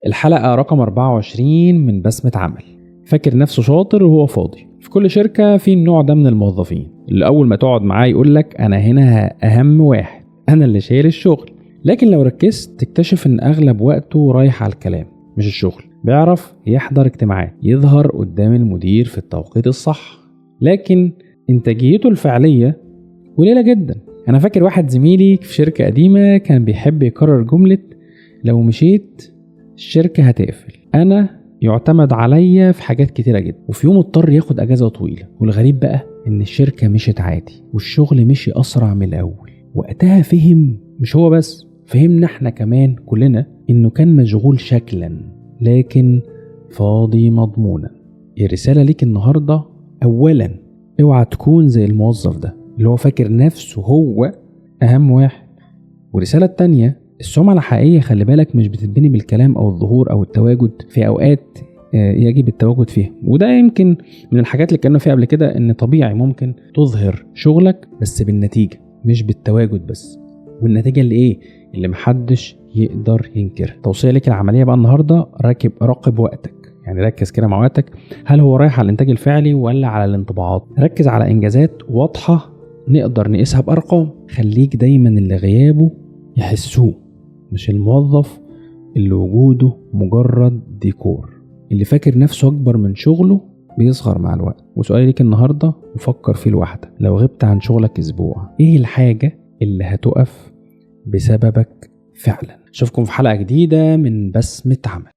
الحلقة رقم 24 من بسمة عمل. فاكر نفسه شاطر وهو فاضي. في كل شركة في النوع ده من الموظفين اللي أول ما تقعد معاه يقولك أنا هنا أهم واحد، أنا اللي شايل الشغل. لكن لو ركزت تكتشف إن أغلب وقته رايح على الكلام مش الشغل. بيعرف يحضر اجتماعات، يظهر قدام المدير في التوقيت الصح، لكن إنتاجيته الفعلية قليلة جدا. أنا فاكر واحد زميلي في شركة قديمة كان بيحب يكرر جملة لو مشيت الشركة هتقفل. أنا يعتمد عليا في حاجات كتيرة جدا، وفي يوم اضطر ياخد أجازة طويلة. والغريب بقى إن الشركة مشيت عادي والشغل مشي أسرع من الأول. وقتها فهم، مش هو بس، فهمنا احنا كمان كلنا إنه كان مشغول شكلا لكن فاضي مضمونا. الرسالة ليك النهاردة، أولا اوعى تكون زي الموظف ده اللي هو فاكر نفسه هو أهم واحد. ورسالة التانية، السمعة الحقيقية خلي بالك مش بتتبني بالكلام أو الظهور أو التواجد في أوقات يجب التواجد فيها. وده يمكن من الحاجات اللي كنا فيها قبل كده، إن طبيعي ممكن تظهر شغلك بس بالنتيجة مش بالتواجد بس. والنتيجة اللي إيه؟ اللي محدش يقدر ينكرها. توصية لك العملية بقى النهاردة، راقب وقتك. يعني ركز كده مع وقتك، هل هو رايح على الإنتاج الفعلي ولا على الانطباعات؟ ركز على إنجازات واضحة نقدر نقيسها بأرقام. خليك دايما اللي غيابه يحسوه، مش الموظف اللي وجوده مجرد ديكور. اللي فاكر نفسه أكبر من شغله بيصغر مع الوقت. وسؤالي ليك النهاردة وفكر فيه لوحدك، لو غبت عن شغلك أسبوع إيه الحاجة اللي هتقف بسببك فعلا؟ أشوفكم في حلقة جديدة من بسمة عمل.